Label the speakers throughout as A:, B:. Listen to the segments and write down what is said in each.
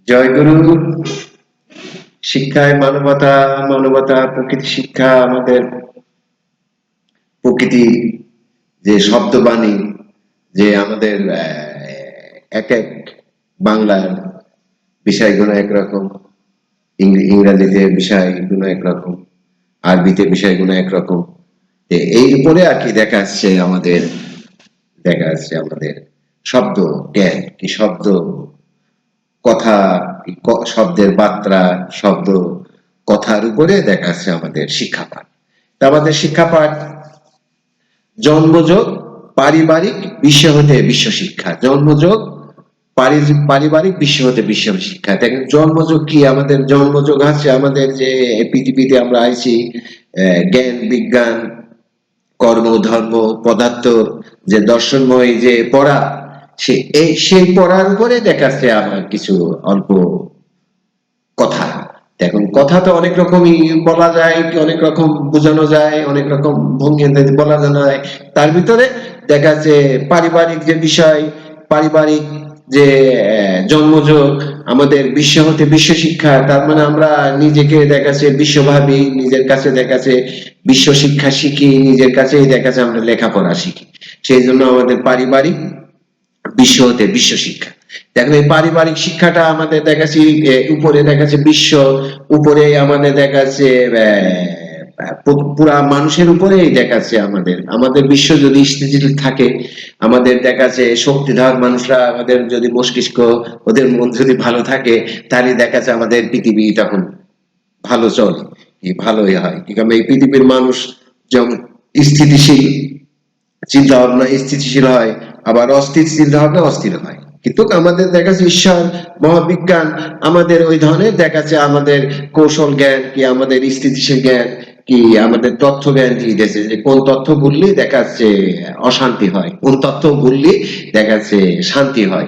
A: জয়গুরু। শিক্ষায় মানবতা, মানবতা প্রকৃতি শিক্ষা। আমাদের প্রকৃতি যে শব্দবাণী, যে আমাদের এক এক বাংলার বিষয়গুলো একরকম, ইংরাজিতে বিষয়গুলো একরকম, আরবিতে বিষয়গুলো একরকম। এই উপরে আর কি দেখা যাচ্ছে আমাদের শব্দ জ্ঞান, কি শব্দ কথা, শব্দের মাত্রা, শব্দ কথার উপরে দেখা যাচ্ছে আমাদের শিক্ষাপাঠ। আমাদের শিক্ষাপাঠ জন্মযোগ, পারিবারিক, বিশ্ব হতে বিশ্ব শিক্ষা। জন্মযোগ, পারিবারিক, বিশ্ব হতে বিশ্ব শিক্ষা। দেখেন জন্মযোগ কি, আমাদের জন্মযোগ আছে আমাদের যে পৃথিবীতে আমরা আইছি, জ্ঞান বিজ্ঞান কর্ম ধর্ম পদার্থ, যে দর্শনময় যে পড়া, সেই পড়ার উপরে দেখাচ্ছে আমার কিছু অল্প কথা। এখন কথা তো অনেক রকমই বলা যায়, অনেক রকম বোঝানো যায়, অনেক রকম ভঙ্গিতে বলা যায়। তার ভিতরে দেখা যাচ্ছে পারিবারিক যে বিষয়, পারিবারিক যে জন্মযোগ, আমাদের বিশ্ব হতে বিশ্ব শিক্ষা। তার মানে আমরা নিজেকে দেখাচ্ছে বিশ্বভাবী, নিজের কাছে দেখাচ্ছে বিশ্ব শিক্ষা শিখি, নিজের কাছেই দেখাচ্ছে আমরা লেখাপড়া শিখি। সেই জন্য আমাদের পারিবারিক, বিশ্ব হতে বিশ্ব শিক্ষা। দেখো এই পারিবারিক শিক্ষাটা আমাদের দেখাচ্ছি উপরে দেখাচ্ছে বিশ্ব, উপরে আমাদের দেখাচ্ছে পুরা মানুষের উপরেই দেখাচ্ছে আমাদের আমাদের বিশ্ব যদি স্থিতিশীল থাকে, আমাদের দেখাচ্ছে শক্তিধর মানুষরা, আমাদের যদি মস্তিষ্ক, ওদের মন যদি ভালো থাকে, তাহলে দেখাচ্ছে আমাদের পৃথিবী তখন ভালো চলে, ভালোই হয়। কারণ এই পৃথিবীর মানুষ যেমন স্থিতিশীল চিন্তা ভাবনা স্থিতিশীল হয়, আবার অস্থির চিন্তা ভাবনা অস্থির হয়। কিন্তু আমাদের দেখাচ্ছে ঈশ্বর মহাবিজ্ঞান আমাদের ওই ধরনের দেখাচ্ছে আমাদের কৌশল জ্ঞান, কি আমাদের স্থিতিশীল জ্ঞান, কি আমাদের তথ্য জ্ঞান দিয়ে দিয়েছে যে কোন তথ্য বললে দেখাচ্ছে অশান্তি হয়, কোন তথ্য বললে দেখাচ্ছে শান্তি হয়।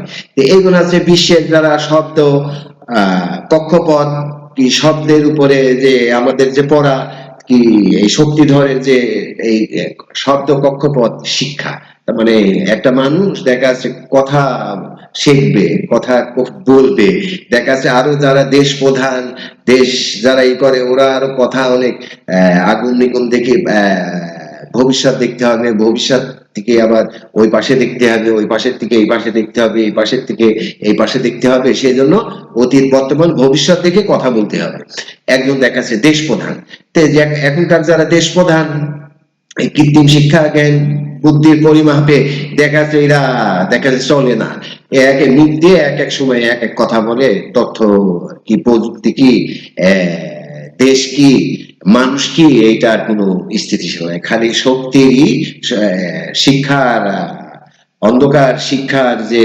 A: এইগুলো আছে বিশ্বের যারা শব্দ, কক্ষপথ, কি শব্দের উপরে যে আমাদের যে পড়া, কি এই শক্তিধরের যে এই শব্দ কক্ষপথ শিক্ষা। তার মানে একটা মানুষ দেখা যাচ্ছে কথা শিখবে, কথা বলবে, দেখা যাচ্ছে আরো যারা দেশ প্রধান, দেশ যারা ই করে, ওরা আরো কথা অনেক আগুন নিগুন দেখে ভবিষ্যৎ দেখতে হবে, ভবিষ্যৎ থেকে আবার ওই পাশে দেখতে হবে, ওই পাশের থেকে এই পাশে দেখতে হবে, এই পাশের থেকে এই পাশে দেখতে হবে। সেই জন্য অতীত বর্তমান ভবিষ্যৎ দেখে কথা বলতে হবে। একজন দেখাচ্ছে দেশ প্রধান, এখনকার যারা দেশ প্রধান, এই কৃত্রিম শিক্ষা জ্ঞান বুদ্ধির পরিমাপে দেখাচ্ছে এরা দেখাচ্ছে চলে না। এক এক মুখ দিয়ে এক এক সময় এক এক কথা বলে, তথ্য কি, প্রযুক্তি কি, দেশ কি, মানুষ কি, এইটার কোনো স্থিতিশীল নয়। খালি শক্তিরই শিক্ষার অন্ধকার, শিক্ষার যে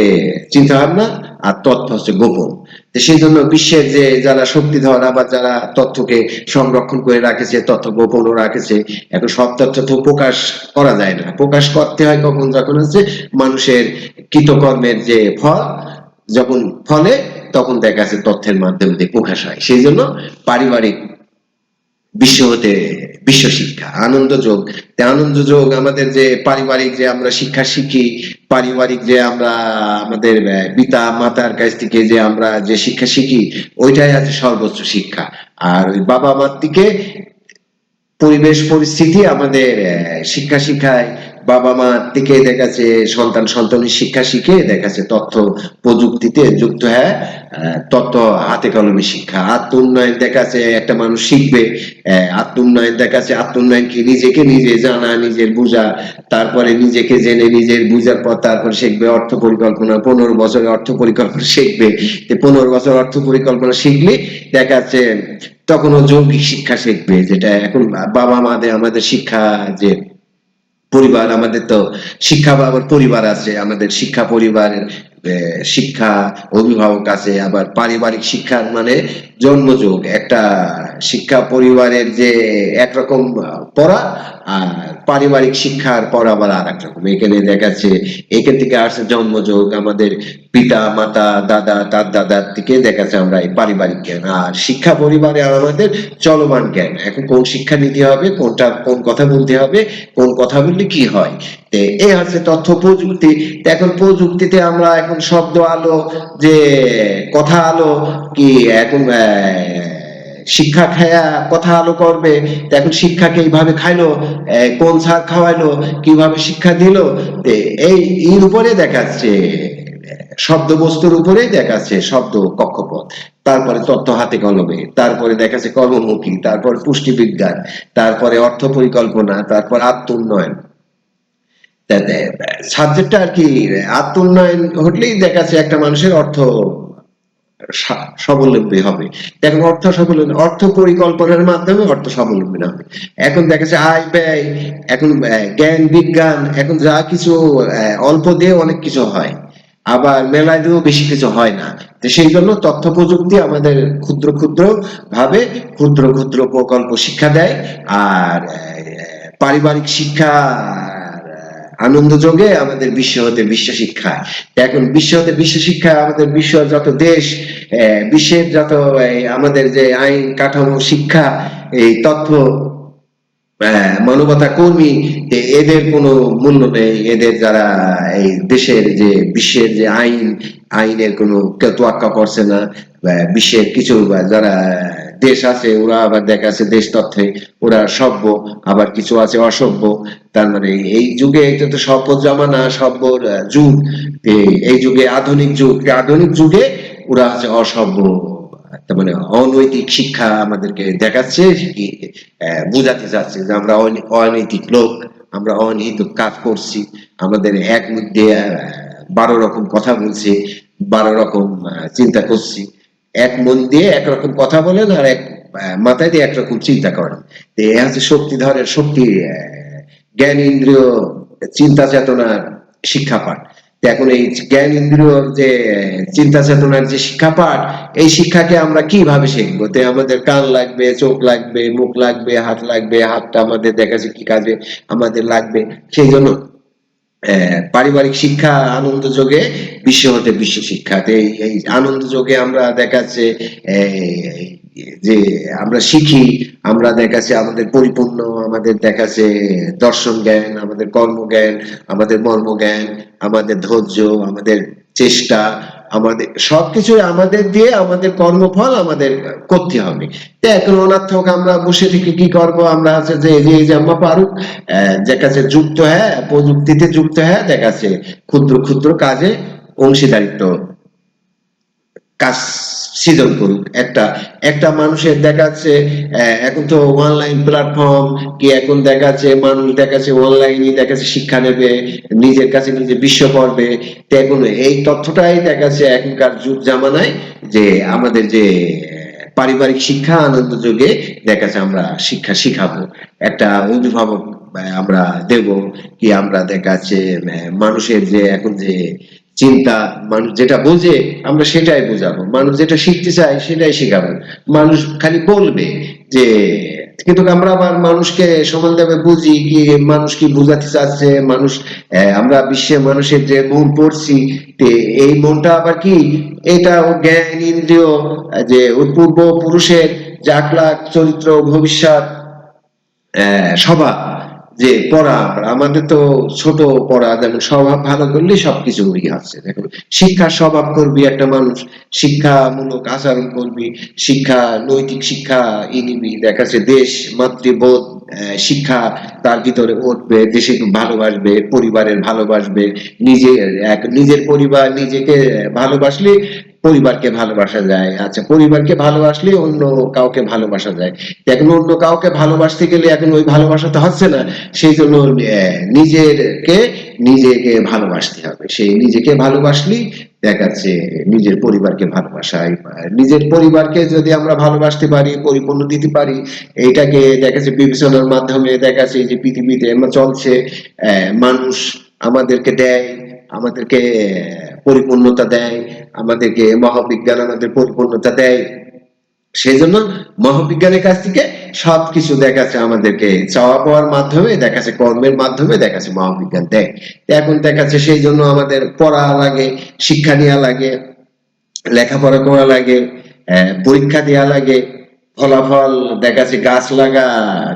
A: চিন্তা ভাবনা আর তথ্য হচ্ছে গোপন। সেই জন্য বিশ্বের যে যারা শক্তিধর, আবার যারা তথ্যকে সংরক্ষণ করে রাখেছে, তথ্য গোপনও রাখেছে, এখন সব তথ্য তো প্রকাশ করা যায় না। প্রকাশ করতে হয় কখন, যখন হচ্ছে মানুষের কৃতকর্মের যে ফল যখন ফলে, তখন দেখা যাচ্ছে তথ্যের মাধ্যমে প্রকাশ হয়। সেই জন্য পারিবারিক বিশ্ব হতে বিশ্ব শিক্ষা। আনন্দ যোগ, আনন্দ যোগ আমাদের যে পারিবারিক যে আমরা শিক্ষা শিখি, পারিবারিক যে আমরা আমাদের পিতা মাতার কাছ থেকে যে আমরা যে শিক্ষা শিখি, ওইটাই আছে সর্বোচ্চ শিক্ষা। আর ওই বাবা মার থেকে পরিবেশ পরিস্থিতি আমাদের শিক্ষা শিখায়। বাবা মা থেকে দেখাচ্ছে সন্তান সন্তানের শিক্ষা শিখে দেখাচ্ছে তথ্য প্রযুক্তিতে যুক্ত হয়। তথ্য হাতে কলমে শিক্ষা। আত্ম উন্নয়ন দেখাচ্ছে একটা মানুষ শিখবে, আত্ম উন্নয়ন দেখাচ্ছে আত্ম উন্নয়ন কি, নিজেকে নিজে জানা, নিজের বুঝা, তারপরে নিজেকে জেনে নিজের বুঝার পর তারপর শিখবে অর্থ পরিকল্পনা। 15 বছরে অর্থ পরিকল্পনা শিখবে। 15 বছর অর্থ পরিকল্পনা শিখলে দেখাচ্ছে তখনও যৌগিক শিক্ষা শিখবে, যেটা এখন বাবা মাদের আমাদের শিক্ষা যে পরিবার, আমাদের তো শিক্ষা বাবার পরিবার আছে, আমাদের শিক্ষা পরিবারের শিক্ষা অভিভাবক আছে, আবার পারিবারিক শিক্ষার মানে জন্মযোগ একটা শিক্ষা পরিবারের যে একরকম পড়া, আর পারিবারিক শিক্ষার পড়া আবার আর এক রকম। এখানে দেখা যাচ্ছে এখান থেকে আসছে জন্মযোগ, আমাদের পিতা মাতা দাদা তার দাদার থেকে দেখা যাচ্ছে আমরা এই পারিবারিক জ্ঞান, আর শিক্ষা পরিবারে আমাদের চলমান জ্ঞান। এখন কোন শিক্ষা নিতে হবে, কোনটা কোন কথা বলতে হবে, কোন কথা বললে কি হয়। এই হচ্ছে তথ্য প্রযুক্তি। এখন প্রযুক্তিতে আমরা এখন শব্দ আলো, যে কথা আলো, কি এখন শিক্ষা খায়া কথা আলো করবে। এখন শিক্ষাকে এইভাবে খাইলো, কোন স্যার খাওয়াইলো, কিভাবে শিক্ষা দিল, এই এর উপরে দেখাচ্ছে, শব্দ বস্তুর উপরেই দেখাচ্ছে শব্দ কক্ষপথ। তারপরে তথ্য হাতে কলমে, তারপরে দেখাচ্ছে কর্মমুখী, তারপরে পুষ্টিবিজ্ঞান, তারপরে অর্থ পরিকল্পনা, তারপর আত্ম উন্নয়ন। সাবজেক্টটা আর কি, আত্ম উন্নয়ন হলেই দেখাচ্ছে একটা মানুষের অর্থ স্বাবলম্বী হবে। এখন অর্থ স্বাবলম্বী, অর্থ পরিকল্পনার মাধ্যমে অর্থ স্বাবলম্বী হবে। এখন দেখা যাচ্ছে আয় ব্যয়, এখন জ্ঞান বিজ্ঞান, এখন যা কিছু অল্প দিয়ে অনেক কিছু হয়, আবার মেলায় দিয়েও বেশি কিছু হয় না। তো সেই জন্য তথ্য প্রযুক্তি আমাদের ক্ষুদ্র ক্ষুদ্র ভাবে ক্ষুদ্র ক্ষুদ্র প্রকল্প শিক্ষা দেয়। আর পারিবারিক শিক্ষা আনন্দ যোগে আমাদের বিশ্ব হতে বিশ্ব শিক্ষা। এখন বিশ্ব হতে বিশ্ব শিক্ষা আমাদের বিশ্ব যত দেশ, বিশ্বের যত আমাদের যে আইন কাঠামো, শিক্ষা, এই তথ্য, মানবতা কর্মী, এদের কোনো মূল্য নেই। এদের যারা এই দেশের যে বিশ্বের যে আইনের কোনো কেউ তোয়াক্কা করছে না। বিশ্বের কিছু যারা দেশ আছে, ওরা আবার দেখা যাচ্ছে দেশ তথ্যে ওরা সভ্য, আবার কিছু আছে অসভ্য। তার মানে এই যুগে, এটা তো সভ্য জামানা, সভ্যর যুগ। এই যুগে আধুনিক যুগ, আধুনিক যুগে ওরা আছে অসভ্য। তার মানে অনৈতিক শিক্ষা আমাদেরকে দেখাচ্ছে, বুঝাতে চাচ্ছে যে আমরা অনৈতিক লোক, আমরা অনৈতিক কাজ করছি। আমাদের এক মধ্যে 12 রকম কথা বলছি, 12 রকম চিন্তা করছি। এক মন দিয়ে একরকম কথা বলেন, আর এক মাথায় দিয়ে একরকম চিন্তা করেন। এ হচ্ছে শক্তিধরের শক্তি, জ্ঞান ইন্দ্রিয়, চিন্তা চেতনার শিক্ষা পাঠ। এখন এই জ্ঞান ইন্দ্রিয়র যে চিন্তা চেতনার যে শিক্ষা পাঠ, এই শিক্ষাকে আমরা কিভাবে শিখবো? আমাদের কান লাগবে, চোখ লাগবে, মুখ লাগবে, হাত লাগবে। হাতটা আমাদের দেখাচ্ছে কি কাজে আমাদের লাগবে। সেই জন্য পারিবারিক শিক্ষা আনন্দ যোগে বিশ্ব হতে বিশ্ব শিক্ষা। এই আনন্দ যোগে আমরা দেখাচ্ছে যে আমরা শিখি, আমরা দেখাচ্ছে আমাদের পরিপূর্ণ, আমাদের দেখাচ্ছে দর্শন জ্ঞান, আমাদের কর্মজ্ঞান, আমাদের মর্মজ্ঞান, আমাদের ধৈর্য, আমাদের চেষ্টা, আমাদের সবকিছু আমাদের দিয়ে আমাদের কর্মফল আমাদের করতে হবে। তো এখন অনার্থক আমরা বসে থেকে কি করব? আমরা আছে যে যে আমরা পারুক দেখাচ্ছে যুক্ত, হ্যাঁ প্রযুক্তিতে যুক্ত, হ্যাঁ দেখাচ্ছে ক্ষুদ্র ক্ষুদ্র কাজে অংশীদারিত্ব কাজ সৃজন করুক। একটা একটা মানুষের দেখাচ্ছে এখন তো অনলাইন প্ল্যাটফর্ম, কি এখন দেখাচ্ছে মানুষ দেখাচ্ছে অনলাইনে দেখাচ্ছে শিক্ষা নেবে, নিজের কাছে নিজে বিশ্ব করবে। তো এখন এই তথ্যটাই দেখাচ্ছে এখনকার যুগ জামানায়, যে আমাদের যে পারিবারিক শিক্ষা আনন্দ যোগে দেখাচ্ছে আমরা শিক্ষা শিখাবো। একটা অভিভাবক আমরা দেব, কি আমরা দেখাচ্ছে মানুষের যে এখন যে চিন্তা, মানুষ যেটা বোঝে আমরা সেটাই বোঝাবো, মানুষ যেটা শিখতে চায় সেটাই শেখাবো। মানুষ খালি বলবে যে, কিন্তু আমরা আবার মানুষকে সমানভাবে বুঝি, কি মানুষ কি বোঝাতে চাচ্ছে, মানুষ আমরা বিশ্বের মানুষের যে মন পড়ছি, এই মনটা আবার কি, এটা জ্ঞান ইন্দ্রিয়, যে ওই পূর্ব পুরুষের যে আখলাক চরিত্র ভবিষ্যৎ স্বভাব, যে পড়া আমাদের তো ছোট পড়া, যেমন স্বভাব ভালো করলে সবকিছু হয়ে আছে। দেখো শিক্ষার স্বভাব করবি একটা মানুষ, শিক্ষামূলক আচরণ করবি, শিক্ষা নৈতিক শিক্ষা নিবি, দেখাচ্ছে দেশ মাতৃবোধ শিক্ষা তার ভিতরে উঠবে, দেশে ভালোবাসবে, পরিবারের ভালোবাসবে, নিজের পরিবার নিজেকে ভালোবাসলে পরিবারকে ভালোবাসা যায়। আচ্ছা, পরিবারকে ভালোবাসলে অন্য কাউকে ভালোবাসা যায়। এখন অন্য কাউকে ভালোবাসতে গেলে এখন ওই ভালোবাসা তো হচ্ছে না। সেই জন্য নিজেকে নিজেকে ভালোবাসতে হবে। সেই নিজেকে ভালোবাসলেই দেখাচ্ছে নিজের পরিবারকে ভালোবাসা। নিজের পরিবারকে যদি আমরা ভালোবাসতে পারি, পরিপূর্ণ দিতে পারি, এইটাকে দেখাচ্ছে বিবেচনার মাধ্যমে দেখাচ্ছে যে পৃথিবীতে আমরা চলছে, মানুষ আমাদেরকে দেয়, আমাদেরকে পরিপূর্ণতা দেয়, আমাদেরকে মহাবিজ্ঞান আমাদের পরিপূর্ণতা দেয়। সেই জন্য মহাবিজ্ঞানের কাছ থেকে সবকিছু দেখাচ্ছে আমাদেরকে চাওয়া পাওয়ার মাধ্যমে, দেখাচ্ছে কর্মের মাধ্যমে, দেখাচ্ছে মহাবিজ্ঞান দেয়। এখন দেখাচ্ছে সেই জন্য আমাদের পড়া লাগে, শিক্ষা নেওয়া লাগে, লেখাপড়া করা লাগে, পরীক্ষা দেওয়া লাগে, ফলাফল দেখাচ্ছে, গাছ লাগা,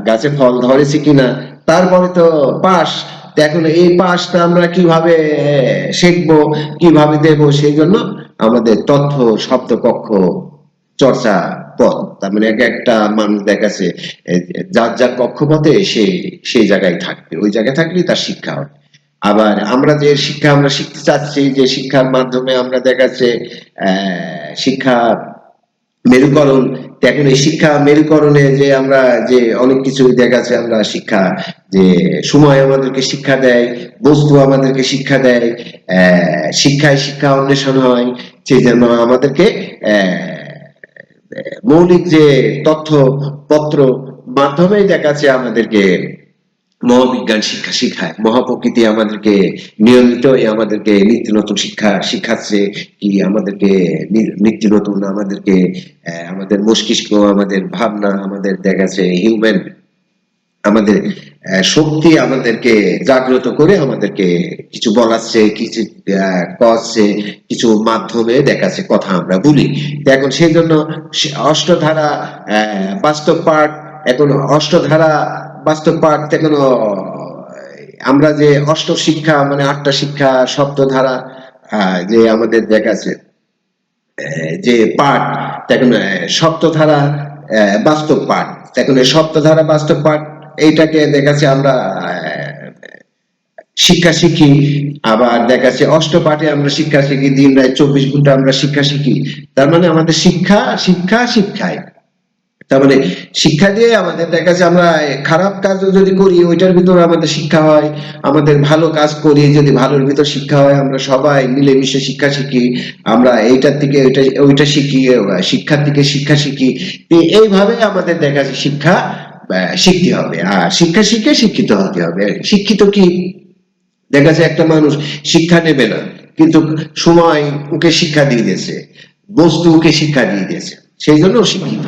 A: গাছে ফল ধরেছে কিনা, তারপরে তো পাস। এখন এই পাসটা আমরা কিভাবে শিখবো, কিভাবে দেব, সেই জন্য আমাদের তথ্য শব্দ কক্ষ চর্চা পথ, তার মানে এক একটা মানুষ দেখাচ্ছে যার যার কক্ষপথে সে সেই জায়গায় থাকবে, ওই জায়গায় থাকলেই তার শিক্ষা হবে। আবার আমরা যে শিক্ষা আমরা শিখতে চাচ্ছি, যে শিক্ষার মাধ্যমে আমরা দেখাচ্ছে শিক্ষা মেরুকরণ, এখন এই শিক্ষা মেরুকরণে যে আমরা যে অনেক কিছু দেখাচ্ছে, আমরা শিক্ষা যে সময় আমাদেরকে শিক্ষা দেয়, বস্তু আমাদেরকে শিক্ষা দেয়, শিক্ষায় শিক্ষা অন্বেষণ হয়, সেই জন্য আমাদেরকে মৌলিক যে তথ্য পত্র মাধ্যমেই দেখাচ্ছে আমাদেরকে মহাবিজ্ঞান শিক্ষা শিখায়, মহাপ্রকৃতি আমাদেরকে নিয়মিত আমাদেরকে নিত্য নতুন শিক্ষা শিখাচ্ছে, কি আমাদেরকে নিত্য নতুন আমাদেরকে আমাদের মস্তিষ্ক, আমাদের ভাবনা, আমাদের দেখাচ্ছে হিউম্যান আমাদের শক্তি আমাদেরকে জাগ্রত করে আমাদেরকে কিছু বলাচ্ছে, কিছু কচ্ছে, কিছু মাধ্যমে দেখাচ্ছে কথা আমরা বলি। এখন সেই জন্য অষ্টধারা বাস্তব পাঠ, এখন অষ্টধারা বাস্তব পাঠ এখন আমরা যে অষ্ট শিক্ষা মানে আটটা শিক্ষা সপ্তধারা যে আমাদের দেখাচ্ছে যে পাঠ, এখন সপ্তধারা বাস্তব পাঠ, এখন সপ্তধারা বাস্তব পাঠ এইটাকে দেখাচ্ছে আমরা শিক্ষা শিখি। আবার দেখাচ্ছে অষ্টপাঠে আমরা শিক্ষা শিখি, দিন রাত 24 ঘন্টা আমরা শিক্ষা শিখি। তার মানে আমাদের শিক্ষা শিক্ষা শিক্ষায়, তার মানে শিক্ষা দিয়ে আমাদের দেখাচ্ছে আমরা খারাপ কাজও যদি করি ওইটার ভিতরে আমাদের শিক্ষা হয়, আমাদের ভালো কাজ করি যদি ভালোর ভিতর শিক্ষা হয়, আমরা সবাই মিলেমিশে শিক্ষা শিখি, আমরা এইটার থেকে ওইটা ওইটা শিখি, শিক্ষার থেকে শিক্ষা শিখি। এইভাবে আমাদের দেখাচ্ছে শিক্ষা শিখতে হবে, আর শিক্ষা শিখে শিক্ষিত হতে হবে। শিক্ষিত কি দেখা যায় একটা মানুষ শিক্ষা নেবে না, কিন্তু সময় ওকে শিক্ষা দিয়ে দিয়েছে, বস্তু ওকে শিক্ষা দিয়ে দিয়েছে, সেই জন্য শিক্ষিত।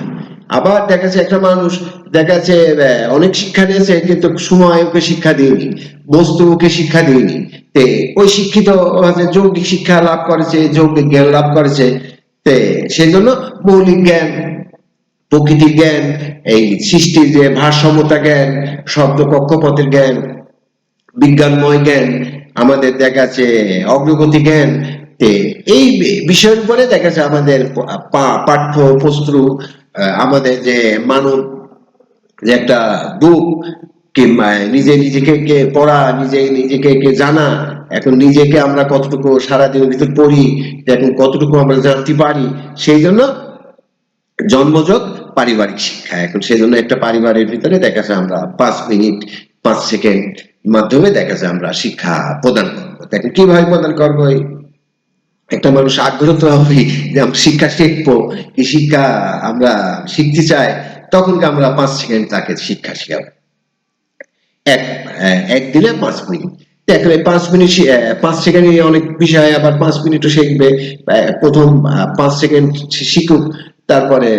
A: আবার দেখা যাচ্ছে একটা মানুষ দেখা যাচ্ছে অনেক শিক্ষা নিয়েছে কিন্তু সময় ওকে শিক্ষা দিয়নি, বস্তু ওকে শিক্ষা দিয়নি, তে ওই শিক্ষিত যৌক্তিক শিক্ষা লাভ করেছে, যৌক্তিক জ্ঞান লাভ করেছে, তে সেই জন্য মৌলিক জ্ঞান, প্রকৃতির জ্ঞান, এই সৃষ্টির যে ভারসাম্যতা জ্ঞান, শব্দ কক্ষপথের জ্ঞান, বিজ্ঞানময় জ্ঞান, আমাদের দেখাচ্ছে অগ্রগতি জ্ঞান, এই বিষয়ের উপরে দেখাচ্ছে আমাদের পাঠ্য পুস্তক, আমাদের যে মানব যে একটা বুক, কিংবা নিজে নিজেকে কে পড়া, নিজে নিজেকে কে জানা, এখন নিজেকে আমরা কতটুকু সারাদিনের ভিতর পড়ি, এখন কতটুকু আমরা জানতে পারি, সেই জন্য জন্মযোগ পারিবারিক শিক্ষা। এখন সেই জন্য একটা পরিবারের ভিতরে দেখা যায় আমরা 5 মিনিট 5 সেকেন্ড মাধ্যমে দেখা যায় আমরা শিক্ষা প্রদান করবো। দেখেন কিভাবে প্রদান করবো, একটা মানুষ আগ্রহ তো হবে যে আমরা শিক্ষা শিখবো, এই শিক্ষা আমরা শিখতে চাই, তখন আমরা 5 সেকেন্ড তাকে শিক্ষা শিখাবো। এক এক দিনে 5 মিনিট, দেখো 5 মিনিট 5 সেকেন্ড অনেক বিষয়, আবার 5 মিনিটও শিখবে। প্রথম 5 সেকেন্ড শিখুক, তারপরে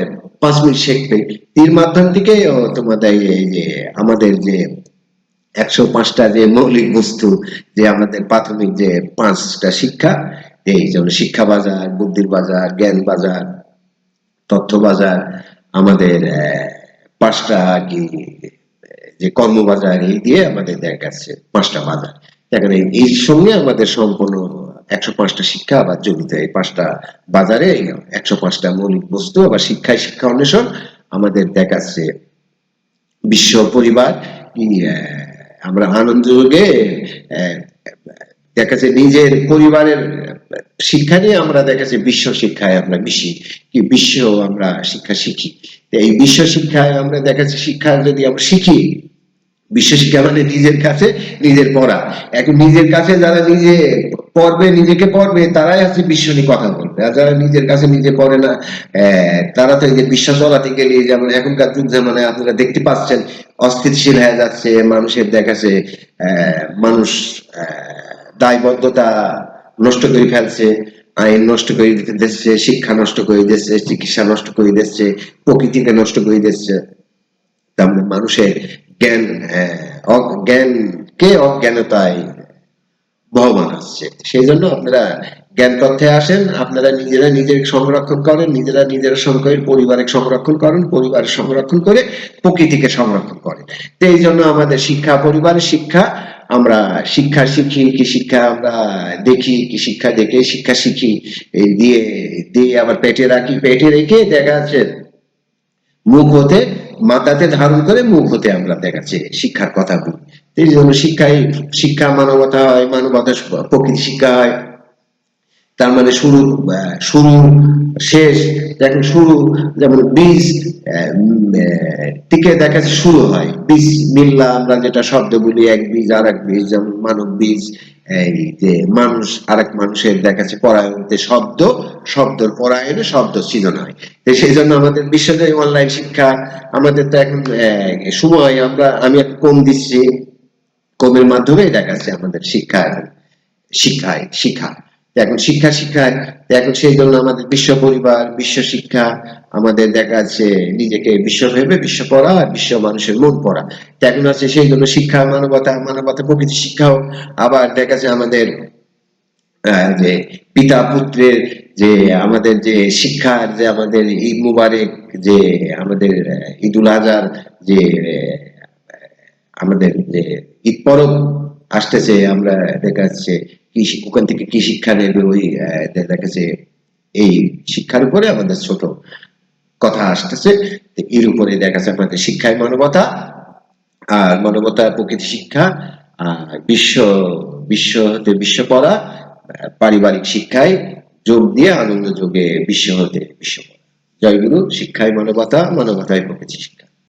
A: 5 মিনিট শিখবে। এর মাধ্যম থেকে তোমাদের এই যে আমাদের যে 105টা যে মৌলিক বস্তু, যে আমাদের প্রাথমিক যে 5টা শিক্ষা, এই যেমন শিক্ষা বাজার, বুদ্ধির বাজার, জ্ঞান বাজার, তথ্য বাজার, আমাদের 5টা কি যে কর্মবাজার, এই দিয়ে আমাদের দেখাচ্ছে 5টা বাজার। এখানে এর সঙ্গে আমাদের সম্পূর্ণ 105টা শিক্ষা আবার জড়িত, এই 5টা বাজারে 105টা মৌলিক বস্তু, আবার শিক্ষায় শিক্ষা অন্বেষণ আমাদের দেখাচ্ছে বিশ্ব পরিবার কি, আমরা আনন্দ যোগে দেখাচ্ছে নিজের পরিবারের শিক্ষা নিয়ে আমরা দেখাচ্ছি বিশ্ব শিক্ষায় আমরা বেশি কি বিশ্ব আমরা শিক্ষা শিখি। এই বিশ্ব শিক্ষায় আমরা দেখাচ্ছি শিক্ষা যদি আমরা শিখি, বিশ্ব শিক্ষা মানে নিজের কাছে নিজের পড়া। এখন নিজের কাছে যারা নিজে পড়বে, নিজেকে পড়বে, তারাই আছে বিশ্ব নিয়ে কথা বলবে, আর যারা নিজের কাছে নিজে পড়ে না, তারা তো এই যে বিশ্ব চলাতে গেলে, যেমন এখনকার যুগ জামানে আপনারা দেখতে পাচ্ছেন অস্থিতিশীল হয়ে যাচ্ছে মানুষের, দেখাচ্ছে মানুষ দায়বদ্ধতা নষ্ট করে ফেলছে, আইন নষ্ট করে দিচ্ছে, শিক্ষা নষ্ট করে দিচ্ছে, চিকিৎসা নষ্ট করে দিচ্ছে, প্রকৃতিকে নষ্ট করে দিচ্ছে। তার মানে মানুষের জ্ঞান, জ্ঞানকে অজ্ঞানতায় বহমান আসছে। সেই জন্য আপনারা জ্ঞান তথ্যে আসেন, আপনারা নিজেরা নিজের সংরক্ষণ করেন, নিজেরা সংরক্ষণ, পরিবারের সংরক্ষণ করেন, পরিবারের সংরক্ষণ করে প্রকৃতিকে সংরক্ষণ করেন। তো এই জন্য আমাদের শিক্ষা, পরিবারের শিক্ষা, আমরা শিক্ষা শিখি, কি শিক্ষা আমরা দেখি, কি শিক্ষা দেখে শিক্ষা শিখি, এই দিয়ে দিয়ে আবার পেটে রাখি, পেটে রেখে দেখা যাচ্ছে মুখ হতে, মাথাতে ধারণ করে মুখ হতে আমরা দেখাচ্ছি শিক্ষার কথা বলি। এই জন্য শিক্ষা মানবতা হয়, মানবতা প্রকৃতি শিক্ষা হয়। তার মানে শুরু, শুরু শেষ, দেখেন শুরু যেমন বীজ থেকে দেখা যাচ্ছে শুরু হয়, বীজ মিল্লা আমরা যেটা শব্দ বলি, এক বীজ আর এক বীজ, যেমন মানব বীজ, এই যে মানুষ আরেক মানুষের দেখা যাচ্ছে পরায়ণতে শব্দ, শব্দের পরায়ণে শব্দ সৃজন হয়। তো সেই জন্য আমাদের বিশ্বজয়ী অনলাইন শিক্ষা, আমাদের তো এখন সময় আমি একটা কম দিচ্ছি, কমের মাধ্যমে দেখা যাচ্ছে আমাদের শিক্ষা এখন শিক্ষায়। এখন সেই জন্য আমাদের বিশ্ব পরিবার, বিশ্ব শিক্ষা, আমাদের দেখা যাচ্ছে নিজেকে বিশ্ব ভেবে বিশ্ব পড়া আর বিশ্ব মানুষের মন পড়া। এখন আছে সেই জন্য শিক্ষা, মানবতা প্রকৃতি শিক্ষাও। আবার দেখা যাচ্ছে আমাদের যে পিতা পুত্রের যে আমাদের যে শিক্ষার, যে আমাদের ঈদ মুবারক, যে আমাদের ঈদুল আজহার যে আমাদের যে ঈদ পরব আসতেছে, আমরা দেখা যাচ্ছে ওখান থেকে কি শিক্ষা নেবে, ওই দেখা যাচ্ছে এই শিক্ষার উপরে আমাদের ছোট কথা আসতেছে। এর উপরে দেখা যাচ্ছে আমাদের শিক্ষায় মানবতা, আর মানবতা প্রকৃতি শিক্ষা, আর বিশ্ব হতে বিশ্ব পড়া, পারিবারিক শিক্ষায় যোগ দিয়ে আনন্দ যোগে বিশ্ব হতে বিশ্ব পড়া। জয়গুরু। শিক্ষায় মানবতা, মানবতায় প্রকৃতি শিক্ষা।